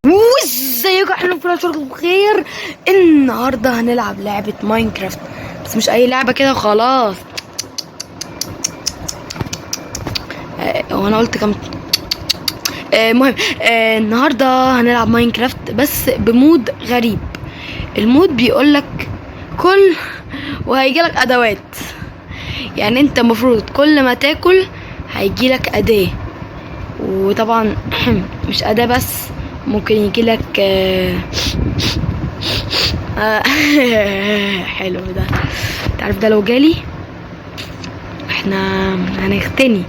وازيكم احنا في شغل بخير. النهارده هنلعب لعبه ماينكرافت، بس مش اي لعبه كده خلاص. هو انا قلت كم؟ المهم النهارده هنلعب ماينكرافت بس بمود غريب. المود بيقولك كل وهيجيلك ادوات، يعني انت المفروض كل ما تاكل هيجيلك اداه، وطبعا مش اداه بس، ممكن يجيلك حلو ده. تعرف ده لو جالي احنا هنختني،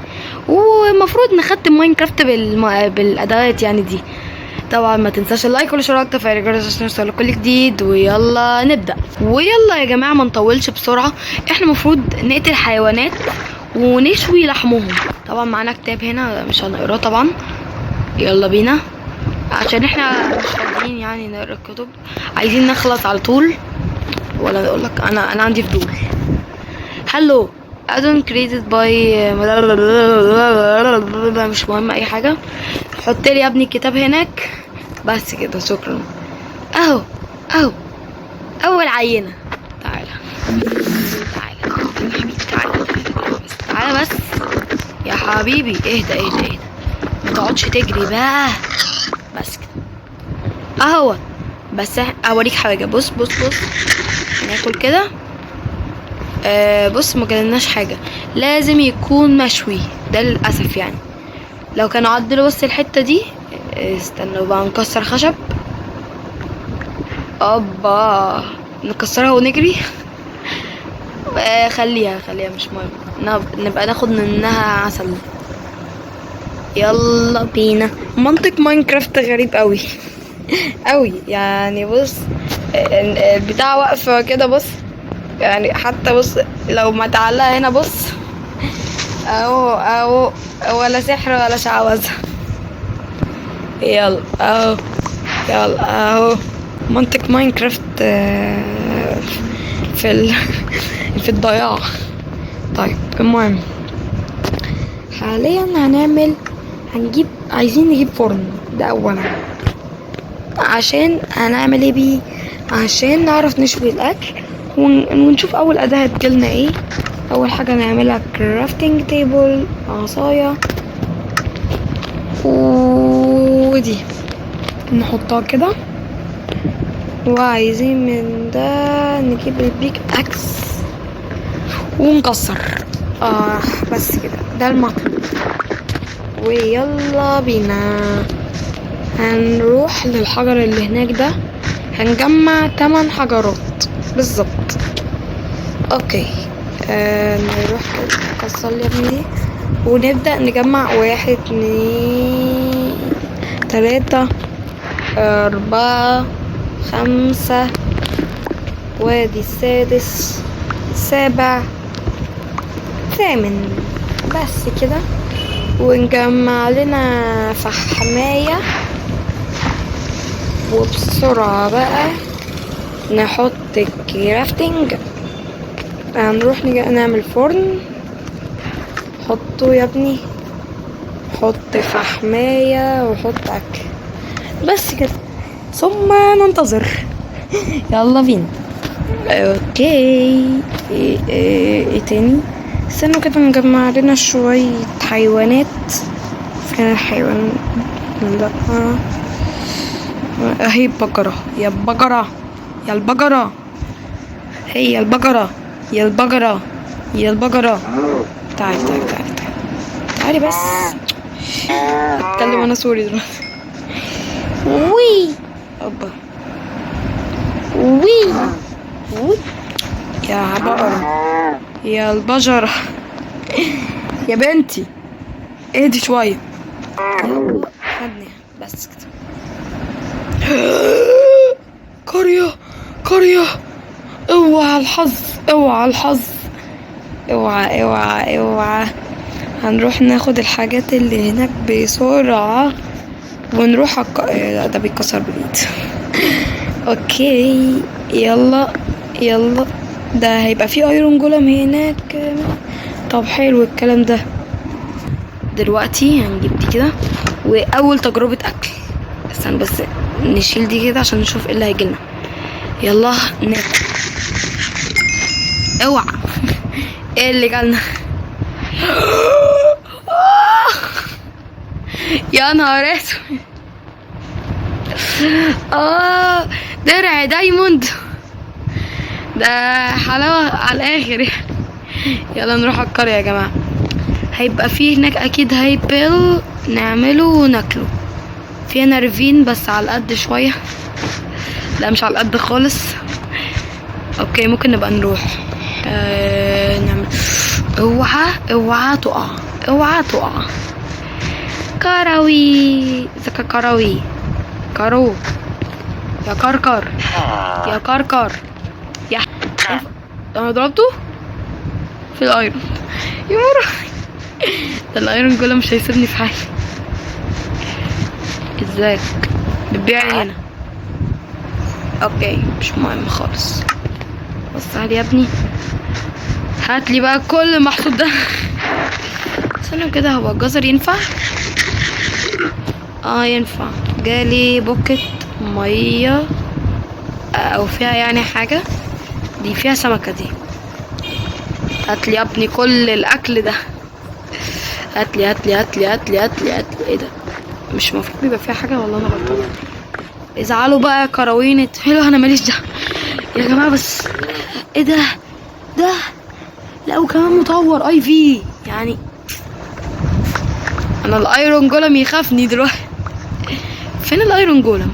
والمفروض نختم ماينكرافت بالادوات يعني دي. طبعا ما تنساش اللايك والاشتراك وتفعيل الجرس عشان يوصلك كل جديد. ويلا نبدا، ويلا يا جماعه ما نطولش بسرعه. احنا المفروض نقتل حيوانات ونشوي لحمهم. طبعا معانا كتاب هنا مش هنقراه طبعا. يلا بينا عشان احنا مش فاضيين يعني نقرا الكتب، عايزين نخلص على طول. ولا اقول لك انا عندي فضول. هلو ادون كريتد باي مش مهم اي حاجه. حط لي يا ابني الكتاب هناك بس كده، شكرا. اهو اهو اول عينه. تعالى تعالى بس يا حبيبي، اهدى ما تقعدش تجري بقى، بس كده اهو. بس اوريك حاجه، بص هناكل كده. بص ما جالناش حاجه، لازم يكون مشوي ده للاسف يعني. لو كانوا عدلوا بس الحته دي. استنوا بقى نكسر خشب. ابا نكسرها ونجري. خليها مش مهم، نبقى ناخد منها عسل. يلا بينا. منطق ماينكرافت غريب قوي قوي يعني. بص البتاع واقفه كده، بص يعني، حتى بص لو ما تعلقها هنا، بص اهو ولا سحر ولا شعوذه. يلا اهو منطق ماينكرافت في في الضياع. طيب المهم حاليا عايزين نجيب فرن ده اولا. عشان هنعمل ايه بيه؟ عشان نعرف نشوي الاكل ونشوف اول اداة هتجيلنا ايه. اول حاجة نعملها كرافتنج تيبل، عصاية، ودي نحطها كده. وعايزين من ده نجيب البيك اكس ونكسر. بس كده ده المطلوب. ويلا بينا هنروح للحجر اللي هناك ده، هنجمع 8 حجرات بالظبط. اوكي نروح كده، نكسر لي ابني ونبدأ نجمع 1 2 3 4 5 وادي السادس 7 8 بس كده. ونجمع لنا فحماية، وبسرعة بقى نحط الكرافتنج. هنروح نعمل فرن. حطه يا ابني، حط فحماية وحط اكل بس كده، ثم ننتظر. يلا بينا. اوكي ايه تاني؟ استنوا كده نجمع لنا شوية حيوانات. فين الحيوان؟ لا اهي البقرة. يا البقرة هي البقرة. تعالي بس. اتكلم انا سوري دلوقتي. وي ابا وي يا بقرة يا البجرة يا بنتي اهدي شوية. خدني بس كده. قرية اوعى الحظ اوعى. هنروح ناخد الحاجات اللي هناك بسرعة ونروح ده بيتكسر بالايد. اوكي يلا ده هيبقى فيه ايرون جولم هناك. طب حلو الكلام ده. دلوقتي هنجيب دي كده، واول تجربة اكل. استنى بس نشيل دي كده عشان نشوف ايه اللي هيجيلنا. يلا ناكل. اوعى. ايه اللي جالنا؟ يا نهار اسود. درع دايموند ده حلاوة على الاخر. يلا نروح على القرية يا جماعة. هيبقى فيه هناك اكيد هايبل نعمله وناكله. في هنا ريفين بس على القد شوية. لا مش على القد خالص. اوكي ممكن نبقى نروح نعمل. اوعى تقع. اوعى تقع. كروي زكا كروي كرو يا كركر يا كركر يا انا ضربته في الايرون. يا مرة ده الايرون جولم مش هيسيبني في حالي. ازيك بتبيعي هنا؟ اوكي مش مهم خالص. بص تعالي يا ابني هاتلي بقى كل المحصول ده. استنى كده هو الجزر ينفع؟ ينفع. جالي بوكت ميه او فيها يعني حاجه. دي فيها سمكه دي. هاتلي يا ابني كل الاكل ده. هاتلي هاتلي هاتلي هاتلي هاتلي هاتلي. ايه ده؟ مش المفروض بيبقى فيها حاجه ولا انا غلطانه؟ ازعلوا بقى يا كراوين. حلو انا ماليش دعوه يا جماعه. بس ايه ده؟ لا وكمان مطور اي في يعني. انا الايرون جولم يخافني دلوقتي. فين الايرون جولم؟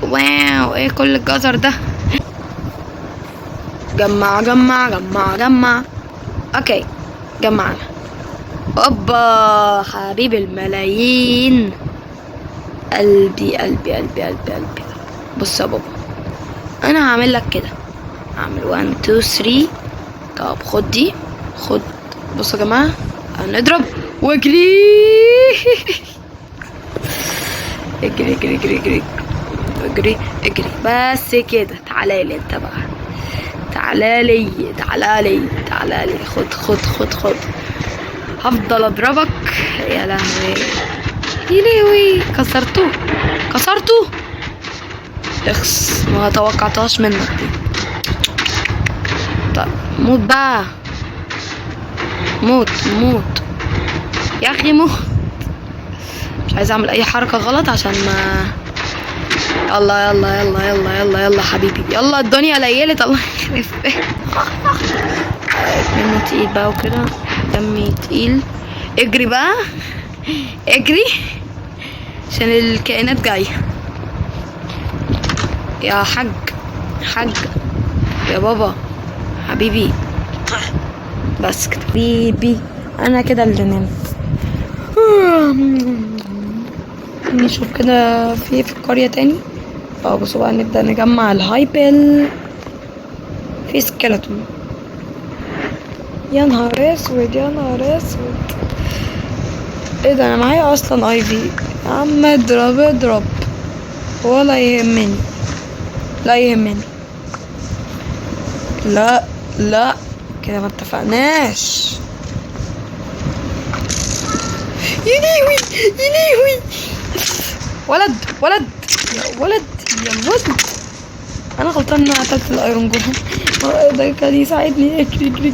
واو ايه كل الجزر ده؟ جمع جمع جمع جمع. اوكي جمعنا. اوبا حبيب الملايين. قلبي قلبي قلبي قلبي قلبي. بص يا بابا انا هعمل لك كده. هعمل 1 2 3. طب خد دي خد. بصوا يا جماعه هنضرب واجري. اجري اجري اجري اجري اجري اجري. بس كده. تعالى لي انت بقى. تعالى لي تعالى لي تعالى لي. خد خد خد خد. هفضل اضربك. يا لهوي يا لهوي. كسرته. اخس ما توقعتهاش منك دي. طب موت بقى. موت يا اخي موت. مش عايزه اعمل اي حركه غلط عشان ما. يلا يلا يلا يلا يلا يلا حبيبي. يلا الدنيا ليلت. الله يخرب. منه تقيل بقى وكده. دمي تقيل. اجري بقى اجري عشان الكائنات جايه. يا حاج يا بابا حبيبي. بس كده بيبي. انا كده اللي نمت. نشوف كده في القرية تاني. بصوا بقى نبدأ نجمع الهايبل. في سكيلتون. يا نهار اسود يا نهار اسود. ايه ده؟ انا معايا اصلا اي في. يا عم اضرب ولا يهمني. لا يهمني. لا كده ما اتفقناش. يليوي ولد يا ولد انا غلطان ان انا قتلت الايرون جولم. ده كان يساعدني. اجري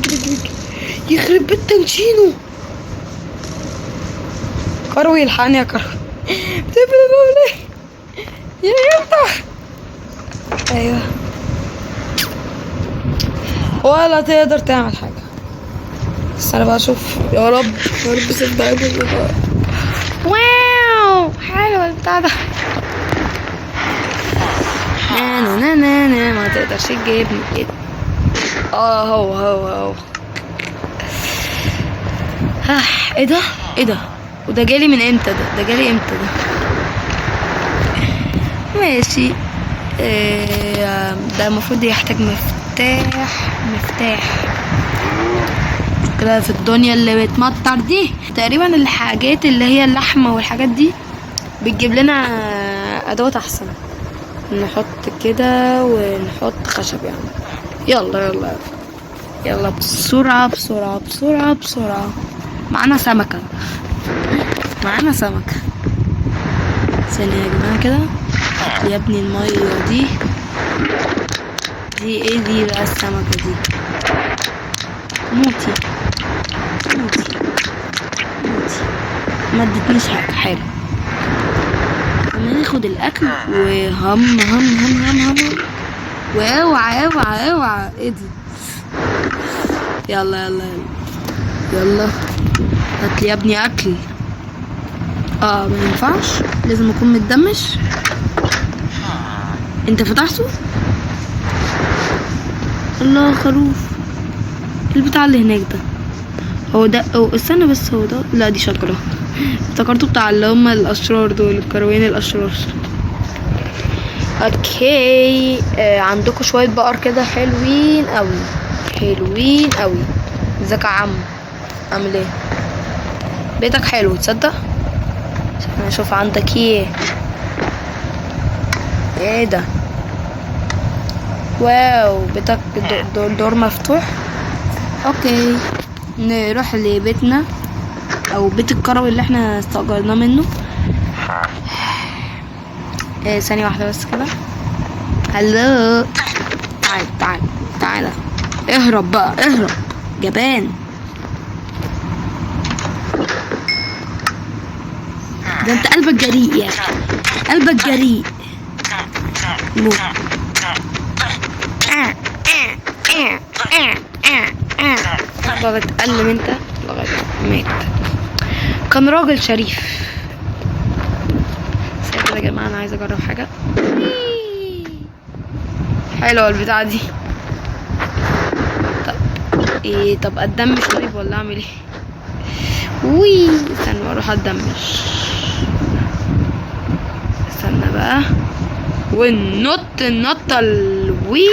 يخرب بيت تنشينه. كروي الحقني يا كروي. بتقفل الباب ليه يا يفتح؟ ايوه ولا تقدر تعمل حاجه. بس انا بقى اشوف. يا رب سيب ده. واو حلو البتاع ده. نا ما تقدرش تجيبني كده. هو ايه ده وده جالي من امتى؟ ده جالي امتى ده؟ ماشي. ده المفروض يحتاج مفتاح كده في الدنيا اللي بتمطر دي. تقريبا الحاجات اللي هي اللحمة والحاجات دي بتجيب لنا ادوات احسن. نحط كده ونحط خشب يعني. يلا بسرعة. معانا سمكة. ثانية يا جماعة كده. يا ابني المية دي ايه دي بقى السمكة دي؟ موتي موتي موتي، ما ادتنيش حاجة حلو. اما ناخد الاكل وهم هم هم هم هم واوعى اوعى اوعى. ايه دي؟ يلا يلا يلا يلا، هاتلي يا ابني اكل. ما ينفعش، لازم اكون متدمش. انت فتحته؟ الله، خروف. البتاع اللي هناك ده هو ده؟ استنى بس، هو ده؟ لا دي شجرة. افتكرته بتاع اللي هم الاشرار دول، الكروين الاشرار. اوكي. عندكم شوية بقر كده حلوين قوي، حلوين قوي. ازيك يا عم؟ عامل ايه؟ بيتك حلو تصدق. اشوف عندك ايه. ايه ده؟ واو، بيتك دور مفتوح. اوكي، نروح لبيتنا او بيت الكروي اللي احنا استأجرناه منه. ثانية واحدة بس كده. هلو، تعال تعال تعال، اهرب بقى اهرب جبان. ده انت قلبك جريء يا اخي، قلبك جريء. موت. لغاية اتألم انت لغاية مات. كان راجل شريف. كده يا جماعة انا عايزة اجرب حاجة حلوة البتاعة دي. طب ايه؟ طب اتدمش طيب ولا اعمل ايه؟ وي، استنى اروح اتدمش. استنى بقى وننط النطة الوي.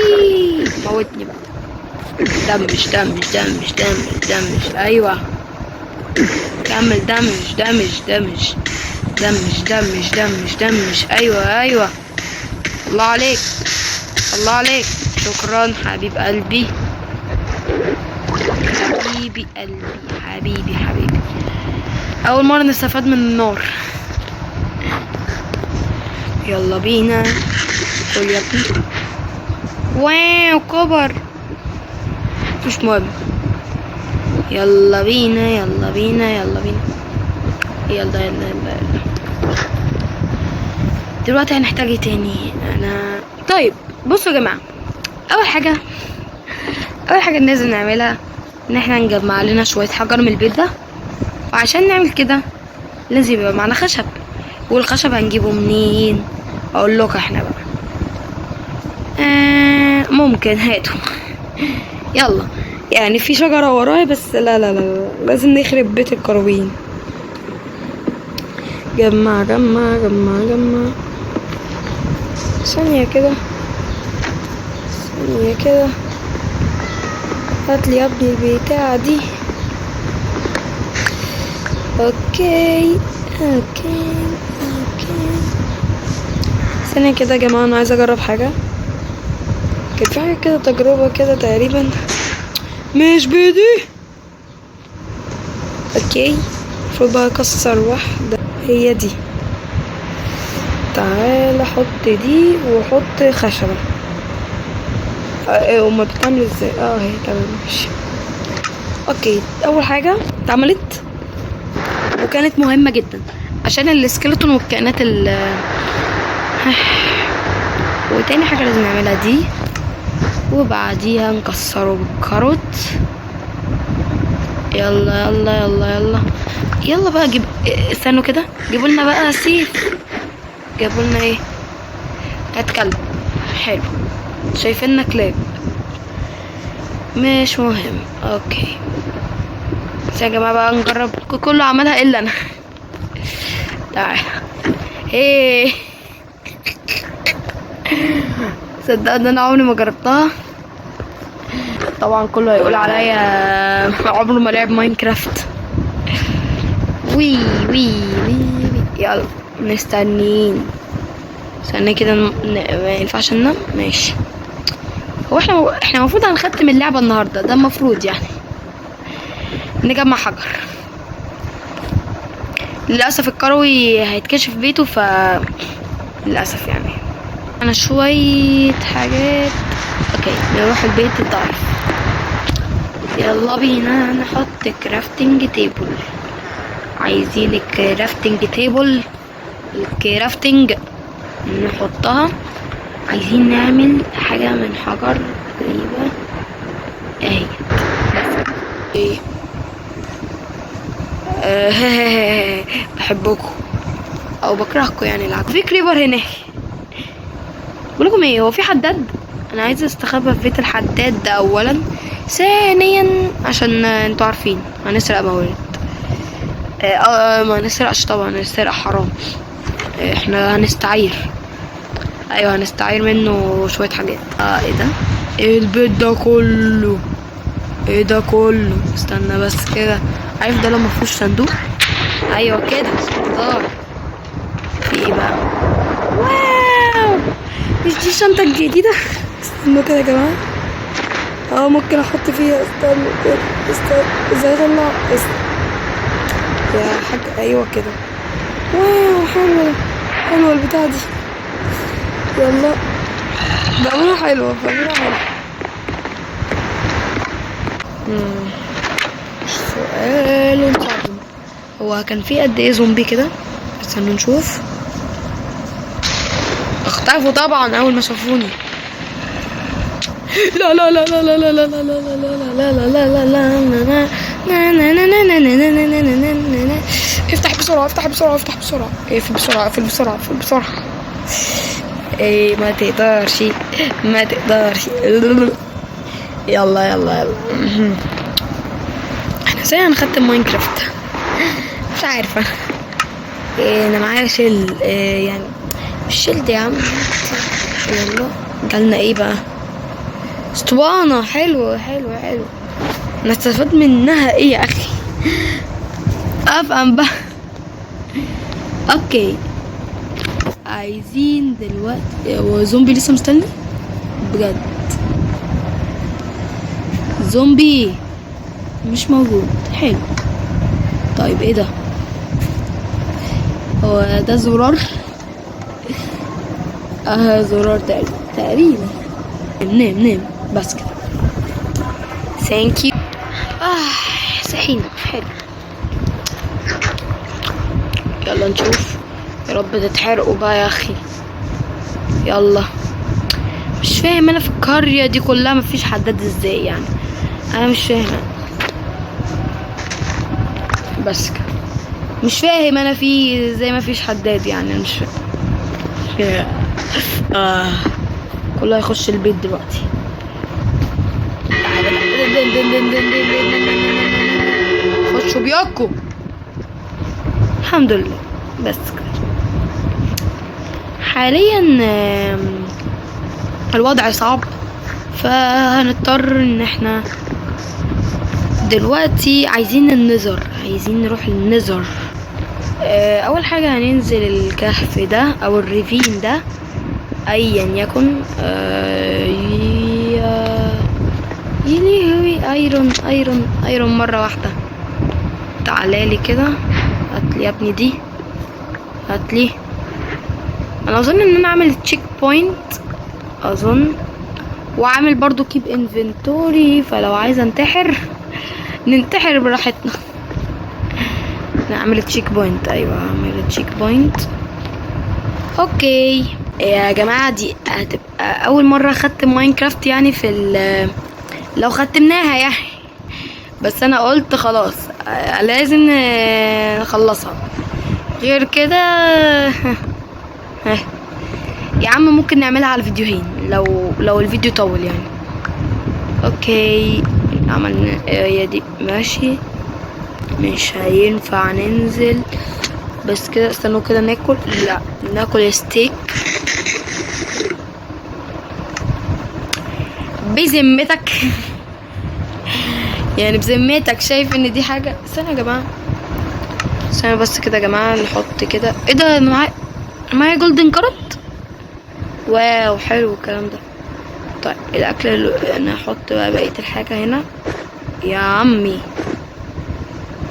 موتني بقى. دمش دمش دمش دمش دمش، ايوه كمل. دمش دمش دمش دمش دمش دمش دمش، ايوه ايوه. الله عليك الله عليك، شكرا حبيب قلبي، حبيبي قلبي، حبيبي حبيبي. اول مرة نستفاد من النار. يلا بينا. قول يا ابني. واو كبر، مش مهم. يلا بينا يلا بينا يلا بينا يلا يلا يلا, يلا. دلوقتي هنحتاج ايه تاني؟ طيب بصوا يا جماعة، اول حاجة لازم نعملها ان احنا نجمع لنا شوية حجر من البيت ده. وعشان نعمل كده لازم يبقى معنا خشب. والخشب هنجيبه منين؟ اقول لك احنا بقى. ممكن هاتوا. يلا، يعني في شجرة وراي بس لا لا لا، لازم نخرب بيت الكروين. جمع جمع جمع جمع. ثانية كده ثانية كده، هاتلي يا ابني البتاعة دي. اوكي اوكي اوكي. ثانية كده يا جماعة، انا عايزة اجرب حاجة. كان في حاجة كده، تجربة كده تقريبا، مش بيدي. اوكي، المفروض بقى اكسر واحدة، هي دي. تعال احط دي واحط خشبة. هما بتعمل ازاي؟ هي تمام ماشي. اوكي، اول حاجة اتعملت وكانت مهمة جدا عشان السكيلتون والكائنات وتاني حاجة لازم نعملها دي، وبعديها نكسره بالكاروت. يلا يلا يلا يلا يلا بقى. استنوا كده، جيبوا لنا بقى سيف. جابوا لنا ايه؟ هات كلب. حلو، شايفيننا كلاب، مش مهم. اوكي بس يا جماعه بقى نجرب. كله عملها الا انا. تعال. ايه صدق ان انا عمري ما جربتها. طبعا كله هيقول عليا عمره ما لعب ماينكرافت. وي وي وي, وي. يلا مستنيين. استنى كده، ما ينفعش ننام. ماشي، هو احنا المفروض هنختم اللعبة النهاردة، ده المفروض يعني. نجمع حجر. للأسف الكروي هيتكشف بيته، للأسف يعني انا شوية حاجات. اوكي نروح البيت الضعيف. يلا بينا نحط كرافتنج تيبل. عايزين الكرافتنج تيبل. الكرافتنج نحطها. عايزين نعمل حاجة من حجر غريبة اهي. ايه بحبكم او بكرهكم يعني. العكس. في كريبر هناك. بقولكم ايه، هو في حداد؟ انا عايزه استخبى في بيت الحداد ده اولا. ثانيا عشان انتوا عارفين هنسرق موارد. ما نسرقش طبعا، السرقة حرام. احنا هنستعير. ايوه هنستعير منه شوية حاجات. ايه ده؟ ايه البيت ده كله؟ ايه ده كله؟ استنى بس كده. عارف ده لو مفيهوش صندوق؟ ايوه كده صندوق. في ايه بقى؟ واو، مش دي الشنطة الجديدة؟ استنوا كده يا جماعة. ممكن احط فيها. استنوا كده. ازاي اطلع يا حاج؟ ايوه كده. واو حلوة. حلوة البتاعة دي. يلا بعملها حلوة. سؤال صعب. هو كان في قد ايه زومبي كده؟ استنوا نشوف. اختفوا طبعا اول ما شافوني. لا لا لا لا لا لا لا لا لا لا لا لا. افتح بسرعة افتح بسرعة افتح بسرعة. اقفل بسرعة اقفل بسرعة اقفل بسرعة. ايه ما تقدرش ما تقدرش. يلا يلا يلا. احنا ازاي هنختم ماينكرافت؟ مش عارفة. انا معايا شيل. يعني مش شيل دي يا عم. يلا جالنا ايه بقى؟ اسطوانة. حلوة حلوة حلوة. نستفاد منها ايه يا اخي؟ افهم بقى. اوكي عايزين دلوقتي. هو زومبي لسه مستني بجد؟ زومبي مش موجود. حلو. طيب ايه ده؟ هو ده زرار؟ زرار تقريبا. نام بس كده. ثانك يو. صحينا. حلو. يلا نشوف. يا رب تتحرقوا بقى يا اخي. يلا. مش فاهم انا في القرية دي كلها مفيش حداد ازاي يعني. انا مش فاهمة. بس كده. مش فاهم انا في ازاي مفيش حداد يعني. انا مش فاهم. كله هيخش البيت دلوقتي. خشوا بياكوا. الحمد لله. بس كده. حاليا الوضع صعب، فهنضطر ان احنا دلوقتي عايزين النذر. عايزين نروح النذر. اول حاجة هننزل الكهف ده او الريفين ده ايا يكن. يليهوي. ايرون مرة واحدة. تعالالي كده. هاتلي يا ابني دي. هاتلي. انا اظن ان انا اعمل تشيك بوينت اظن، وعامل برضو كيب انفنتوري، فلو عايزه انتحر ننتحر براحتنا. نعمل تشيك بوينت. ايوه اعمل تشيك بوينت. اوكي يا جماعه، دي هتبقى اول مره اختم ماينكرافت يعني في لو ختمناها يعني. بس انا قلت خلاص لازم نخلصها. غير كده يا عم ممكن نعملها على فيديوهين لو الفيديو طول يعني. اوكي عملنا يا دي. ماشي. مش هينفع ننزل بس كده. استنوا كده ناكل. لا ناكل ستيك. بذمتك يعني بذمتك شايف ان دي حاجة؟ استنى يا جماعة. استنى بس كده يا جماعة. نحط كده. ايه ده؟ معايا جولدن كارت. واو حلو الكلام ده. طيب الاكل انا هحط بقى بقية الحاجة هنا يا عمي.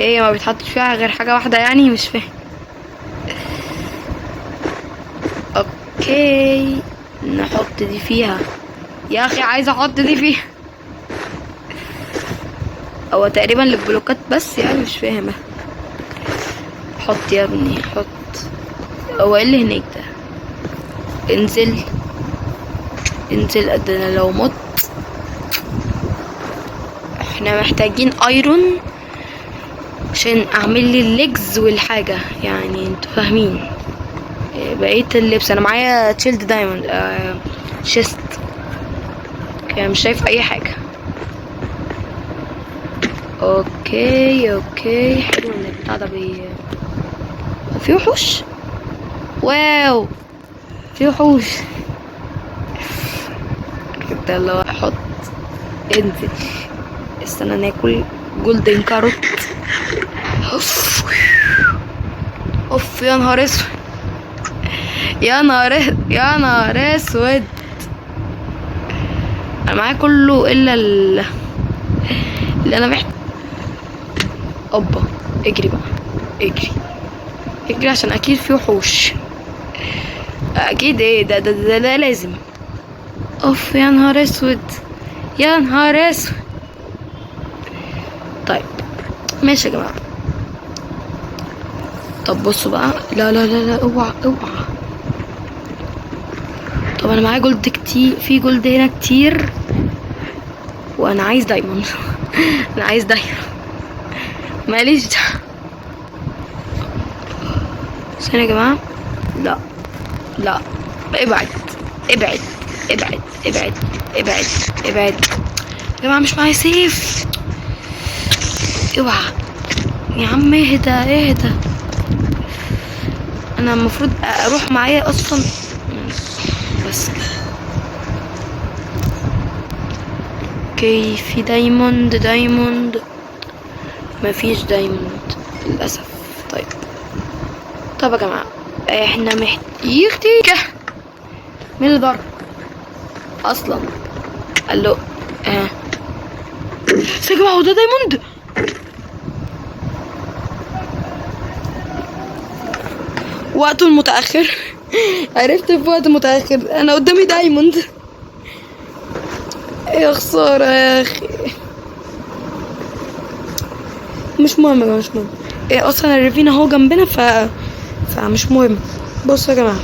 ايه ما بيتحطش فيها غير حاجة واحدة يعني؟ مش فاهم. اوكي نحط دي فيها يا اخي، عايزه احط دي فيها. هو تقريبا للبلوكات بس يعني، مش فاهمه. حط يا ابني حط. هو ايه اللي هناك ده؟ انزل انزل قد انا لو مت. احنا محتاجين ايرون عشان اعمل لي الليجز والحاجه، يعني انتوا فاهمين. بقيه اللبس انا معايا تشيلد دايموند شيست كده، مش شايف اي حاجه. اوكي حلو ان البتاع ده في وحوش. واو في وحوش. كده لو احط انزل. استنى ناكل جولدن كاروت. اوف يا نهار اسود، يا نهار اسود. انا معايا كله الا اللي انا محتاج. اوبا اجري بقى، اجري عشان اكيد في وحوش. اكيد ايه ده لازم. اوف يا نهار اسود، يا نهار اسود. طيب ماشي يا جماعه. طب بصوا بقى، لا اوعى. طب انا معايا جولد كتير، في جولد هنا كتير، وانا عايز دايموند. انا عايز دايموند، ماليش دعوه. ثانية يا جماعة. لا ابعد. يا جماعة مش معايا سيف. اوعى يا عم، اهدى. انا المفروض اروح معايا اصلا، بس كده. اوكي في دايموند. مفيش دايموند للاسف. طب يا جماعه احنا محتاجين مين اللي ضرب اصلا؟ الو يا جماعه، هو ده دايموند؟ وقته المتاخر. عرفت في وقت متاخر انا قدامي دايموند. يا خساره يا اخي. مش مهم يا جماعه، مش مهم. إيه اصلا الريفين اهو جنبنا، فمش مهم. بصوا يا جماعه،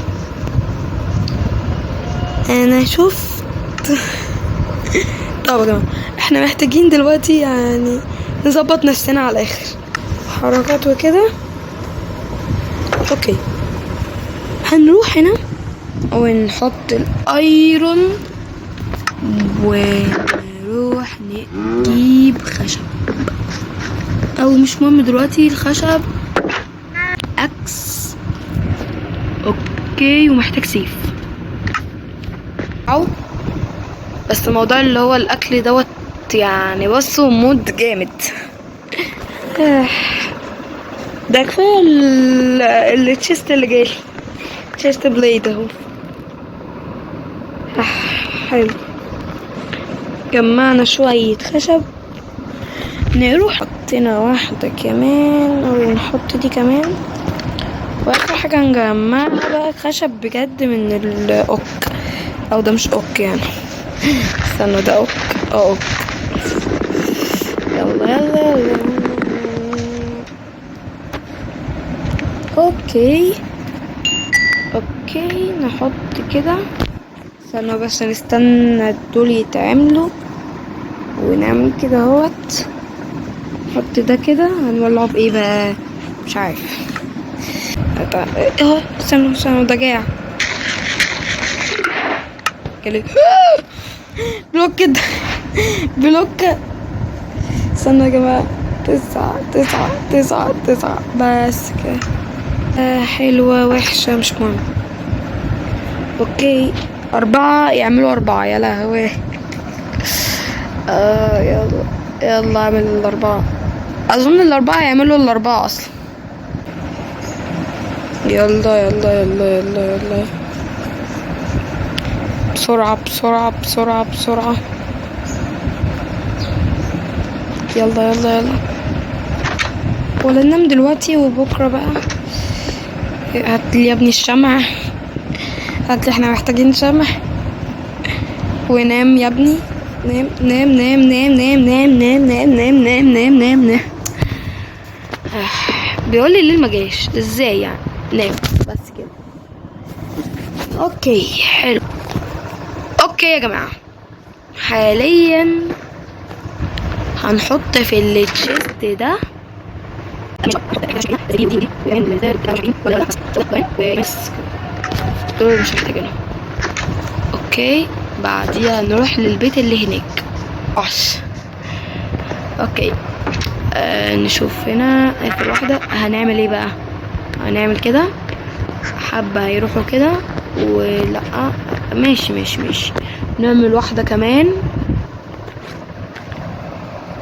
انا شفت. طب يا جماعه احنا محتاجين دلوقتي يعني نظبط نفسنا على الاخر، حركات وكده. اوكي هنروح هنا ونحط الايرون، ونروح نجيب خشب، او مش مهم دلوقتي الخشب. اكس اوكي، ومحتاج سيف. او بس الموضوع اللي هو الاكل دوت يعني، بصوا مود جامد. ده كفايه التشيست اللي جاي، تشيست بليد اهو. حلو، جمعنا شويه خشب. نروح حطينا واحده كمان، ونحط دي كمان، واخر حاجه نجمعها بقى خشب بجد من الاوك. او ده مش اوك يعني، استنوا ده اوك. اوك. يلا اوكي نحط كده. استنوا بس نستنى دول يتعملوا، ونعمل كده اهوت. نحط ده كده. هنولعه بايه بقى؟ مش عارف اهو. استنوا ده جاع. بلوك كده. استنوا يا جماعة. 9 بس كده. حلوة وحشة مش مهم. اوكي 4 يعملوا 4. يا لهوي. يلا اعمل 4. اظن 4 يعملوا 4 اصلا. يلا بسرعة. يلا ولا ننام دلوقتي وبكرة بقى. هاتلي يا ابني الشمع، هاتلي، احنا محتاجين شمع. ونام يا ابني. نام نام نام نام نام نام نام نام نام نام نام نام نام. بيقول لي الليل ما جاش ازاي يعني؟ نام بس كده. اوكي حلو. اوكي يا جماعه، حاليا هنحط في التشيست ده بس دول مش محتاجينهم. اوكي بعديها نروح للبيت اللي هناك. اوكي نشوف هنا اخر واحدة هنعمل ايه بقى. هنعمل كده، حبة هيروحوا كده ولا ماشي ماشي ماشي. نعمل واحدة كمان.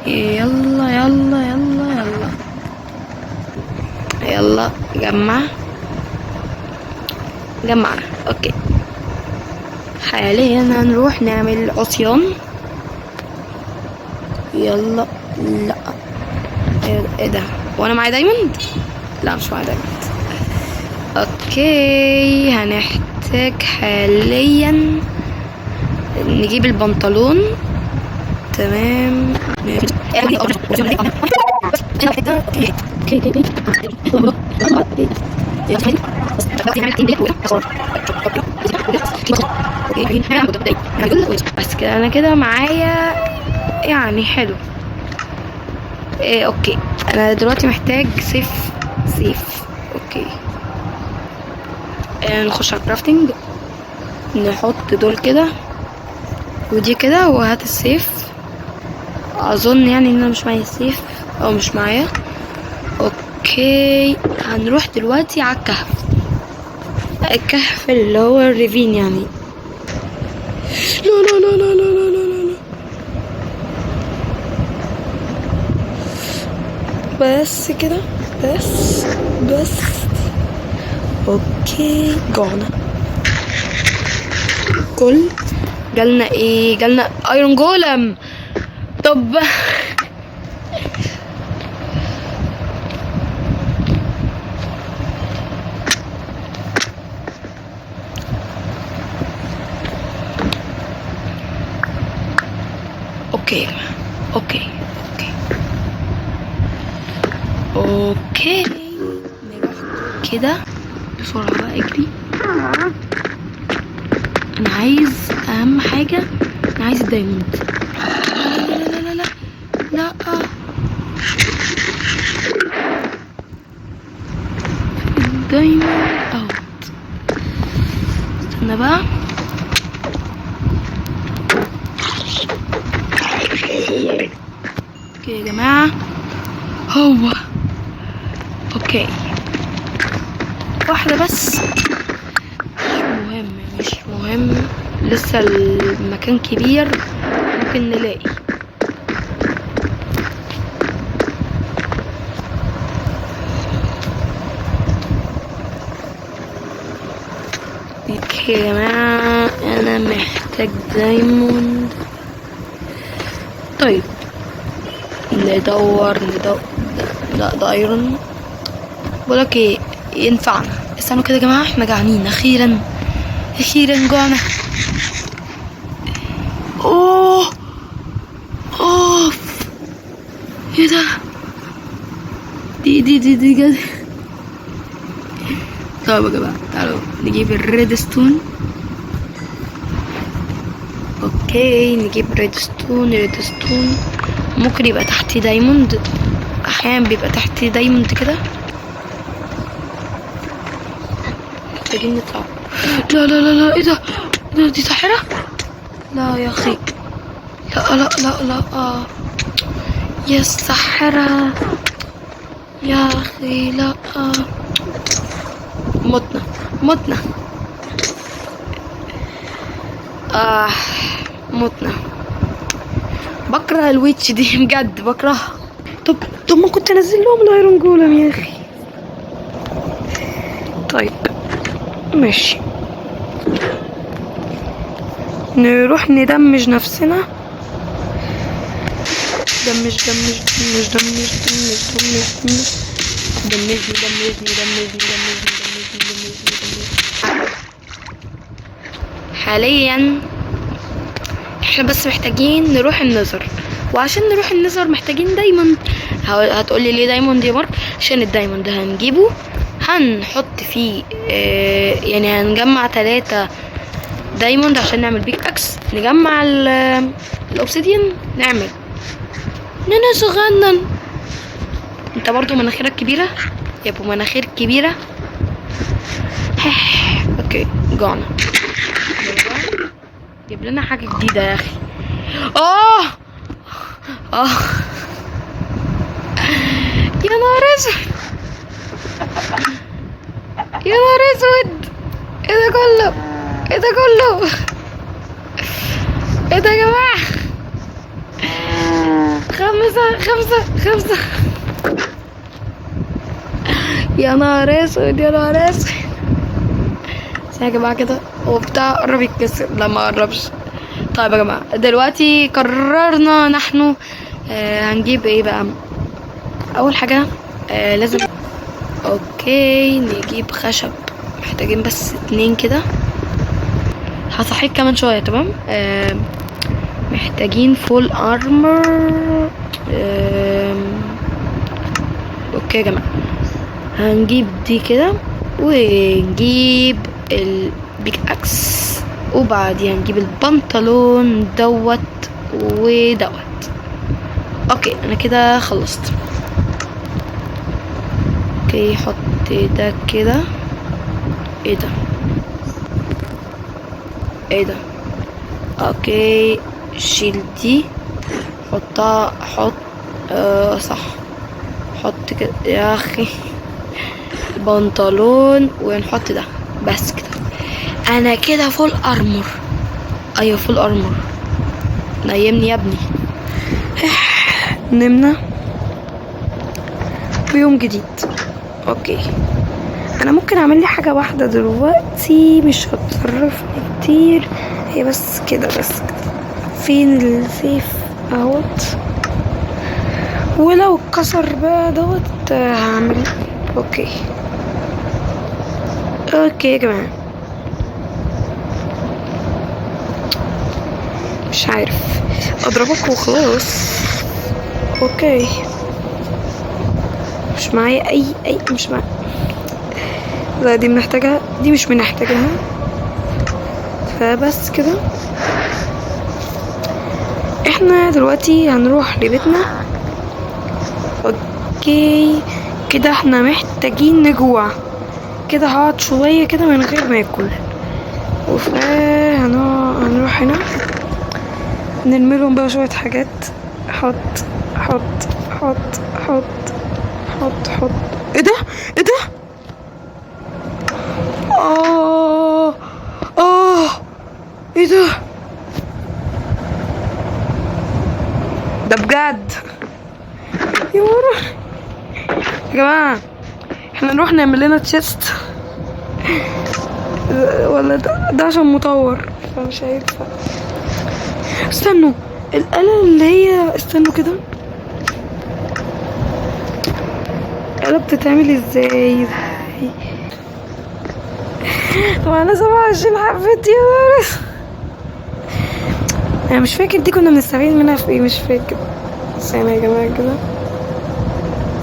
يلا يلا يلا يلا يلا جمع جمعنا. اوكي حاليا هنروح نعمل عصيان. يلا. لا ايه ده؟ وانا معايا دايموند؟ لا مش معايا دايموند. اوكي هنحتاج حاليا نجيب البنطلون. تمام. بس كده انا كده معايا يعني حلو. إيه اوكي انا دلوقتي محتاج سيف. اوكي نخش على الكرافتنج، نحط دول كده ودي كده وهات السيف. اظن يعني ان انا مش معايا السيف او مش معايا. اوكي هنروح دلوقتي على الكهف اللي هو الريفين يعني. لا لا لا لا لا لا لا لا. بس كده بس. اوكي جوعنا. جالنا ايه؟ جالنا ايرون جولم. طب اوكي اوكي اوكي اوكي نروح كده بسرعة بقى. اجري. انا عايز اهم حاجة، انا عايز الدايموند. لا لا لا لا لا لا. الدايموند اوت. استنى بقى. اوكي يا جماعة هو اوكي واحدة بس مش مهم لسه المكان كبير ممكن نلاقي. اوكي يا جماعة انا محتاج دايموند. طيب ندور. لا ده ايرون. بقولك ايه ينفعنا. استنوا كده يا جماعة احنا جعانين اخيرا جوعنا. اوه اوف ايه ده؟ دي جد. طيب يا جماعة تعالوا نجيب الريد ستون. اوكي نجيب ريد ستون. ممكن يبقى تحتي دايموند، احيانا بيبقى تحتي دايموند كده. محتاجين نطلع. لا لا لا لا ايه ده؟ دي ساحرة؟ لا يا اخي لا لا لا لا يا الساحرة يا اخي لا. متنا متنا. بكره الويتش دي بجد بكرهها. طب ما كنت انزل لهم الايرون جولم يا اخي. طيب ماشي نروح ندمج نفسنا. دمج حاليا احنا بس محتاجين نروح النظر، وعشان نروح النظر محتاجين دايموند. هتقولي ليه دايموند يا مارك؟ عشان الدايموند هنجيبه هنحط فيه يعني هنجمع 3 دايموند عشان نعمل بيك اكس، نجمع الاوبسيديان نعمل نانا صغنن. انت برضو مناخيرك كبيرة يا ابو مناخير كبيرة. اوكي جوعنا، جيب لنا حاجة جديدة يا اخي. اه يا نهار اسود، يا نهار اسود، ايه ده كله، ايه ده كله، ايه ده يا جماعة؟ 5 يا نهار اسود، يا نهار اسود. يا جماعة كده هو بتاع قرب يتكسر، لا ما قربش. طيب يا جماعة دلوقتي قررنا نحن هنجيب ايه بقى. اول حاجة لازم اوكي نجيب خشب، محتاجين بس 2 كده. هصحيك كمان شوية تمام. محتاجين فول ارمر. اوكي يا جماعة هنجيب دي كده، ونجيب البيك اكس، وبعدين هنجيب البنطلون دوت ودوت. اوكي انا كده خلصت. اوكي حط ده كده. ايه ده، ايه ده؟ اوكي شيل دي، حطها، حط صح، حط كده يا اخي بنطلون، ونحط ده بس كده. انا كده فول ارمور. ايوه فول ارمور. نيمني يا ابني. نمنا بيوم جديد. اوكي انا ممكن اعمل لي حاجه واحده دلوقتي، مش هتصرفني كتير، هي بس كده بس كده. فين السيف اهوت، ولو اتكسر بقى دوت هعمل. اوكي يا جماعه مش عارف اضربك وخلاص. اوكي مش معايا اي مش معايا. لا دي بنحتاجها، دي مش بنحتاجها، فبس كده. احنا دلوقتي هنروح لبيتنا. اوكي كده احنا محتاجين نجوع كده. هقعد شوية كده من غير ما اكل، هنروح هنا نرميلهم بقى شوية حاجات. حط حط حط حط حط حط. ايه ده، ايه ده؟ ايه ده؟ ده بجد يا ورا. يا جماعة احنا نروح نعمل لنا تشيست ولا ده عشان مطور فمش هينفع. استنوا الآلة اللي هي، استنوا كده، الآلة بتتعمل ازاي؟ طبعا انا 27 حبتي يا نهار. انا مش فاكر دي كنا بنستفيد منها في ايه، مش فاكر. ثانية يا جماعة كده،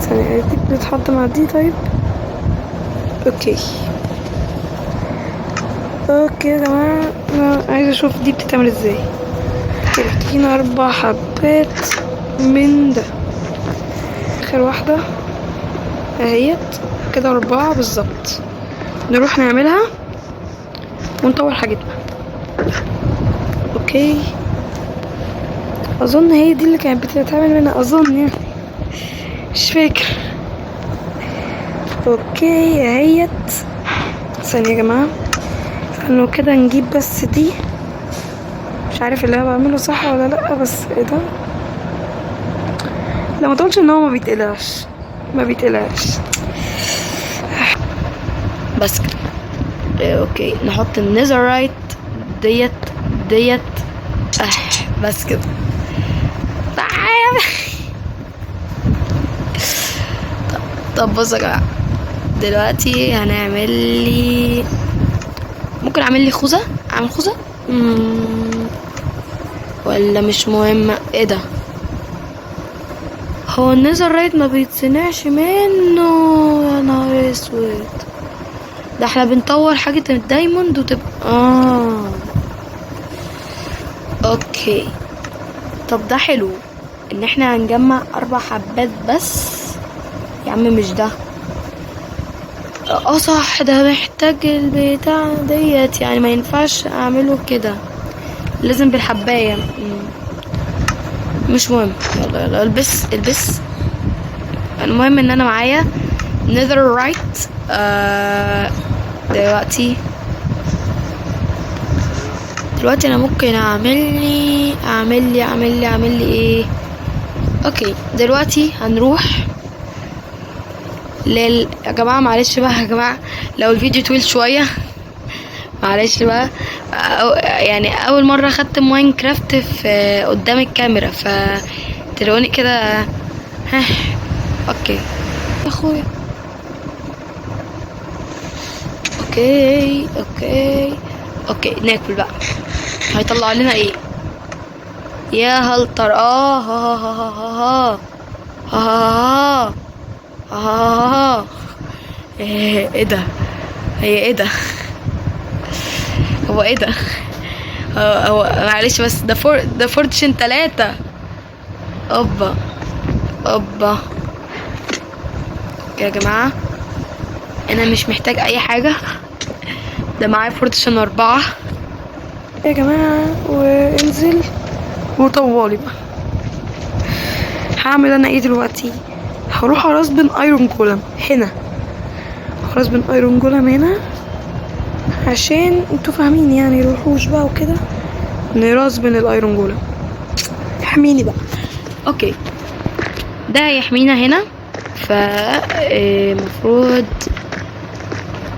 ثانية دي بتتحط مع دي. طيب اوكي يا جماعة انا عايزة اشوف دي بتتعمل ازاي. محتاجين 4 حبات من ده، اخر واحدة اهيت كده، 4 بالظبط. نروح نعملها ونطور حاجتنا. اوكي اظن هي دي اللي كانت بتتعمل منها، اظن يعني مش فاكر. اوكي اهيت. ثانية يا جماعة انه كده نجيب بس دي، مش عارف اللي انا بعمله صح ولا لا، بس ايه ده؟ لا ما تقولش ان هو ما بيتقلقش بس كده. اوكي نحط النيزرايت ديت بس كده. طب بصوا يا جماعه دلوقتي هنعمل لي، ممكن اعمل لي خوذه، اعمل خوذه ولا مش مهم؟ ايه ده؟ هو النظر رايت ما بيتصنعش منه؟ يا نهار اسود، ده احنا بنطور حاجة الدايموند وتبقى اوكي. طب ده حلو ان احنا هنجمع 4 حبات بس. يا عم مش ده. صح، ده محتاج البتاع ديت، يعني ما ينفعش اعمله كده، لازم بالحباية. مش مهم. يلا يلا البس البس. المهم ان انا معايا نذر رايت. دلوقتي انا ممكن اعمل لي ايه؟ اوكي دلوقتي هنروح يا جماعه معلش بقى يا جماعه لو الفيديو طويل شويه، معلش بقى. يعني اول مره خدت ماينكرافت في قدام الكاميرا، فتلاقوني كده ها. اوكي يا اخويا. اوكي ناكل بقى. هيطلع لنا ايه يا هل ترى؟ ها ها ها ها ها ها ها. ايه ده؟ هي ايه ده؟ هو ايه ده؟ هو معلش بس ده فورتشن 3. اوبا يا جماعة انا مش محتاج اي حاجة، ده معايا فورتشن 4 يا جماعة. وانزل وطوالي بقى. هعمل انا ايه دلوقتي؟ هروح ارسبن ايرون جولم هنا. ارسبن ايرون جولم هنا عشان انتوا فاهمين يعني، الوحوش بقى وكده، نرسبن الايرون جولم يحميني بقى. اوكي ده هيحمينا هنا. مفروض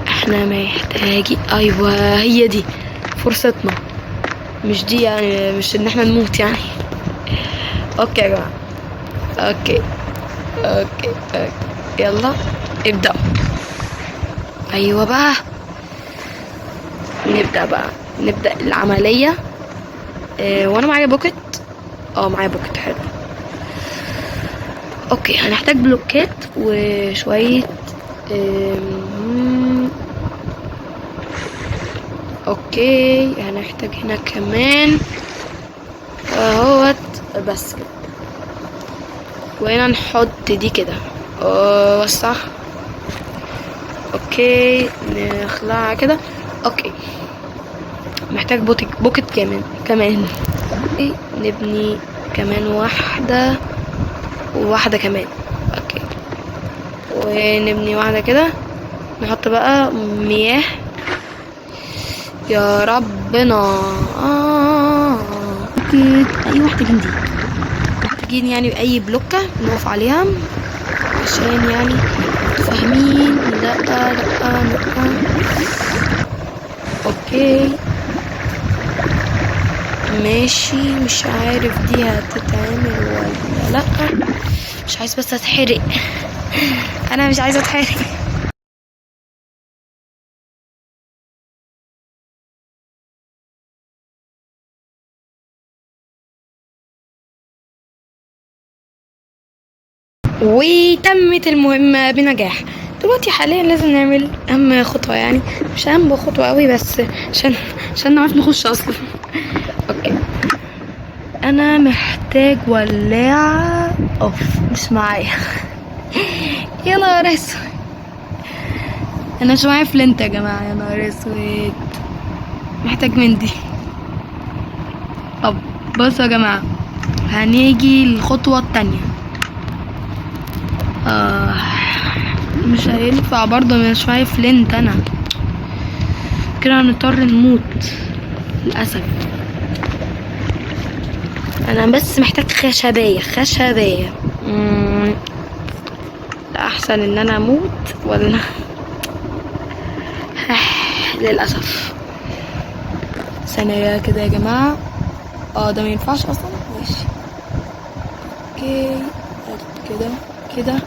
احنا محتاجين، ايوه هي دي فرصتنا، مش دي يعني، مش ان احنا نموت يعني. اوكي يا جماعه. اوكي يلا ابدأ. ايوه بقى نبدأ العملية. وانا معايا بوكت. معايا بوكت حلو. اوكي هنحتاج بلوكات وشوية. اوكي هنحتاج هنا كمان اهوت بس كده. وهنا نحط دي كده. وسع. اوكي نخلعها كده. اوكي محتاج بوكت كمان. نبني كمان واحدة كمان. اوكي ونبني واحدة كده. نحط بقى مياه يا ربنا. اي محتاجين يعني اي بلوكة نقف عليها عشان يعني فاهمين. لا اوكي ماشي. مش عارف دي هتتعمل ولا لا. مش عايز بس اتحرق. انا مش عايزه اتحرق. وتمت المهمة بنجاح. دلوقتي حاليا لازم نعمل اهم خطوة، يعني مش اهم خطوة قوي بس عشان نعرف نخش اصلا. اوكي انا محتاج ولاعة. مش معايا. يا نهار اسود، انا مش معايا فلنت يا جماعة. يا نهار اسود، محتاج من دي. طب بصوا يا جماعة، هنيجي الخطوة التانية. مش هينفع برضه، مش معايا فلنت انا كده، هنضطر نموت للأسف. انا بس محتاج خشباية. احسن ان انا اموت ولا للأسف. ثانية كده يا جماعة. ده ما ينفعش اصلا. ماشي اوكي كده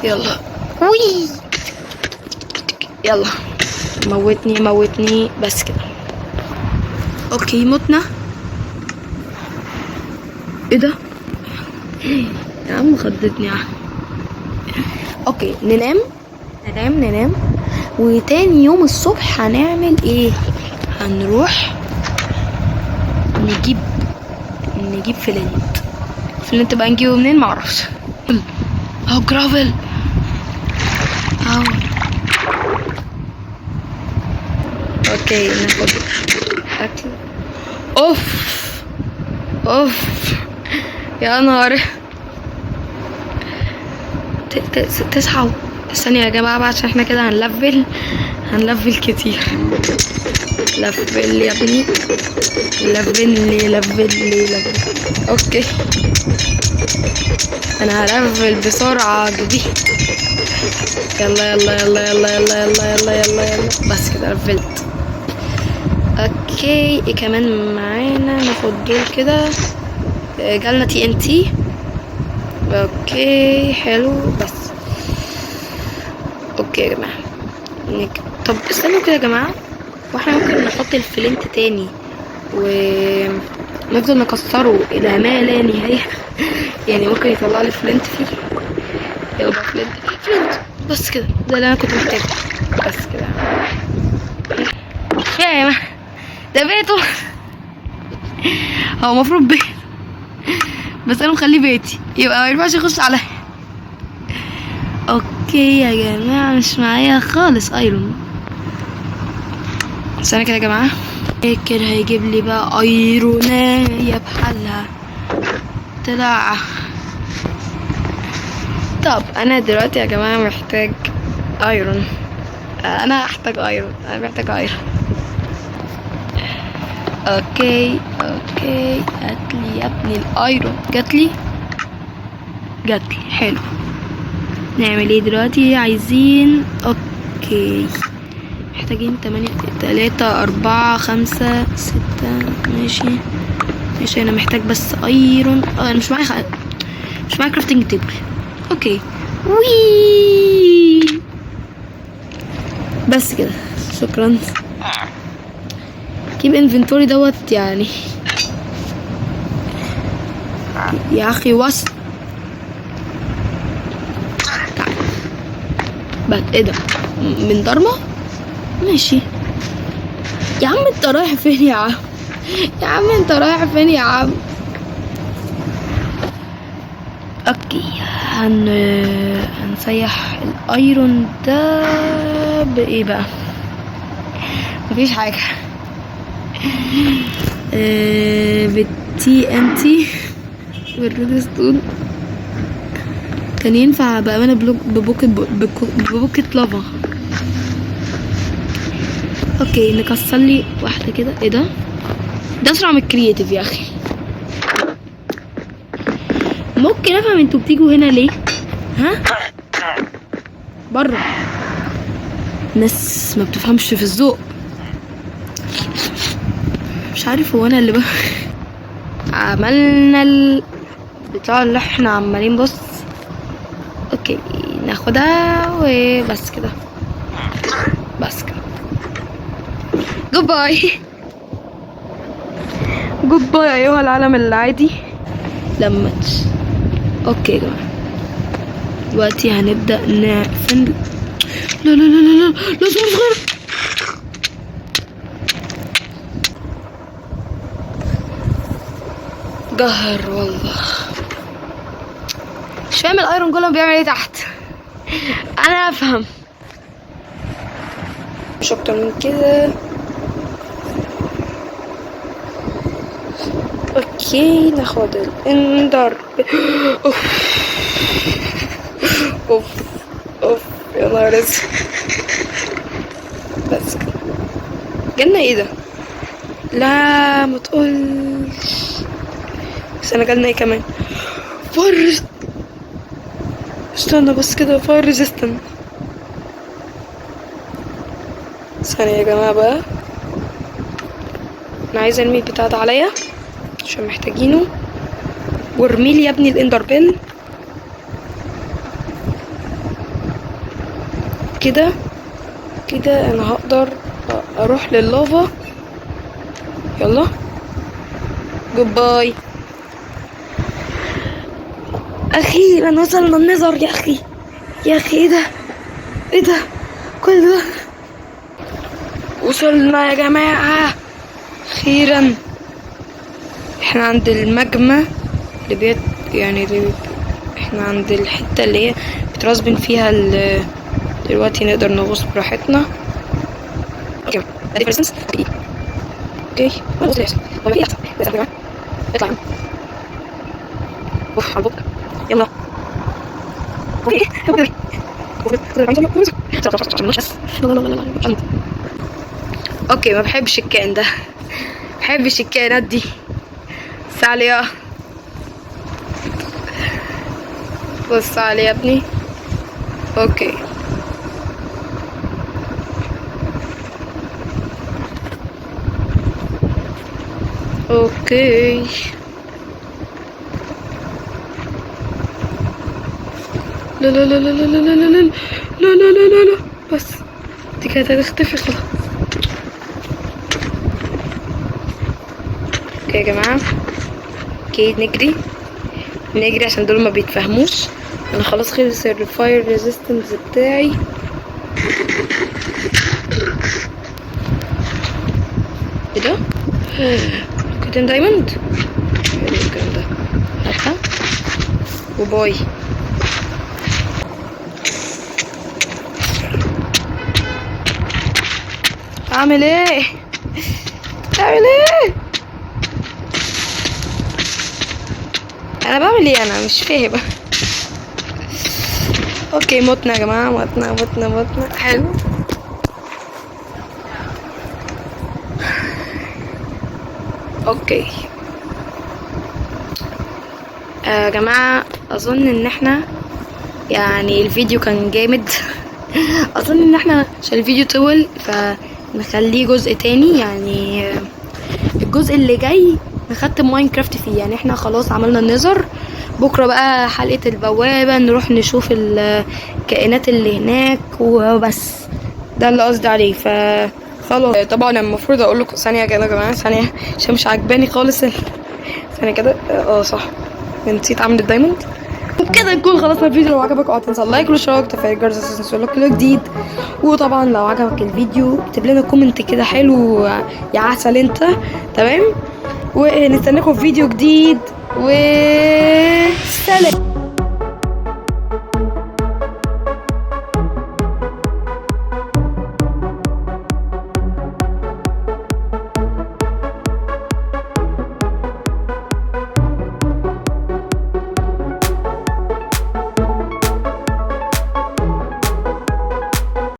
يلا. وي يلا موتني بس كده. اوكي متنا. ايه ده يا عم؟ خضتني يا عم. اوكي ننام وتاني يوم الصبح هنعمل ايه؟ هنروح نجيب فلنت بقى نجيبه منين معرفش. اهو جرافل اهو. اوكي ناخد اكل. اوف يا نهار. 9 ثانية يا جماعة بقى عشان احنا كده هنلفل كتير. لفل يا ابني، لفل. اوكي انا هلفل بسرعة دي. يلا بس كده لفلت. اوكي ايه كمان معانا؟ ناخد دول كده. جالنا TNT. اوكي حلو. بس اوكي يا جماعة طب استنوا كده يا جماعة، واحنا ممكن نحط الفلنت تاني ونفضل نكسره الى ما لا نهاية. يعني ممكن يطلع لي فلنت فيه. يلا فلنت بس كده، ده اللي انا كنت محتاجه. بس كده يا جماعة ده بيته. هو المفروض بيت بس انا مخليه بيتي، يبقى ما ينفعش يخش عليا. اوكي يا جماعة مش معايا خالص ايرون. استنى كده يا جماعة، فاكر هيجيب لي بقى ايرونية بحالها طلع. طب انا دلوقتي يا جماعة محتاج ايرون. انا محتاج ايرون. اوكي هاتلي يا ابني الايرون. جاتلي حلو. نعمل ايه دلوقتي؟ عايزين اوكي محتاجين 8 3 4 5 6. ماشي انا محتاج بس ايرون. انا مش معايا كرافتنج تيبل. اوكي وي بس كده شكرا. كيب انفنتوري دوت يعني يا اخي وسط. بقى ايه ده؟ من ضرمة؟ ماشي يا عم. انت رايح فين يا عم؟ اوكي هنسيح الايرون ده بايه بقى؟ مفيش حاجة. بالTNT والريدستون كان ينفع بأمانة ببوكت لافا. اوكي نكسر لي واحدة كده. ايه ده اسرع من الكرياتيف يا اخي. ممكن افهم انتوا بتيجوا هنا ليه؟ ها بره ناس ما بتفهمش في الذوق. مش عارف هو انا اللي عملنا البتاع اللي احنا عمالين. بص اوكي ناخدها وبس كده. جود باي ايها العالم العادي. لمتش. اوكي يا جماعه دلوقتي هنبدا نقفل. لا صغير. جهر والله. مش فاهم الايرون جولم بيعمل ايه تحت. انا افهم مش اكتر من كده. اوكي ناخد الاندر. اوف يا نهار اسود. بس كده جالنا ايه ده؟ لا ما تقولش. بس انا جالنا ايه كمان؟ فاير. استنى بس كده. فاير ريزيستنت. ثانية يا جماعة بقى، انا عايزة ارمي البتاع ده عليا عشان محتاجينه. وارميلي يا ابني الاندر بيل كده. انا هقدر اروح لللافا. يلا جود باي. اخيرا وصلنا النظر يا اخي. يا اخي ايه ده؟ ايه ده كل ده؟ وصلنا يا جماعة اخيرا. احنا عند المجمع اللي احنا عند الحتة اللي هي بترسبن فيها دلوقتي نقدر نغوص براحتنا. اوكي اوكي اطلع اوف على البطء. يلا اوكي ما بحبش الكائن ده، ما بحبش الكائنات دي. تعالي يا بص علي يا ابني. اوكي اوكي لا لا لا لا لا لا لا لا لا لا لا لا لا بس دي كانت هتختفي خلاص. اوكي يا جماعة اكيد نجري عشان دول ما بيتفهموش. انا خلاص خلص الفاير ريزيستنس بتاعي. ايه ده؟ كده دايموند. حلو الكلام ده. هاتها وباي. اعمل ايه؟ انا بعمل ايه؟ انا مش فاهمه. اوكي متنا يا جماعه، متنا حلو. اوكي يا جماعه اظن ان احنا يعني الفيديو كان جامد. اظن ان احنا عشان الفيديو طول فنخليه جزء تاني. يعني الجزء اللي جاي نختم ماينكرافت فيه. يعني احنا خلاص عملنا النظر، بكره بقى حلقة البوابة نروح نشوف الكائنات اللي هناك وبس. ده اللي قصدي عليه. خلاص طبعا المفروض اقول لكم ثانية كده يا جماعة، ثانية عشان مش عاجباني خالص ثانية كده. صح نسيت اعمل الدايموند. وبكده نكون خلصنا الفيديو. لو عجبك اوعى تنسى اللايك والاشتراك وتفعيل الجرس عشان يوصلك كل جديد. وطبعا لو عجبك الفيديو اكتب لنا كومنت كده حلو يا عسل انت. تمام ونستناكم في فيديو جديد وسلام.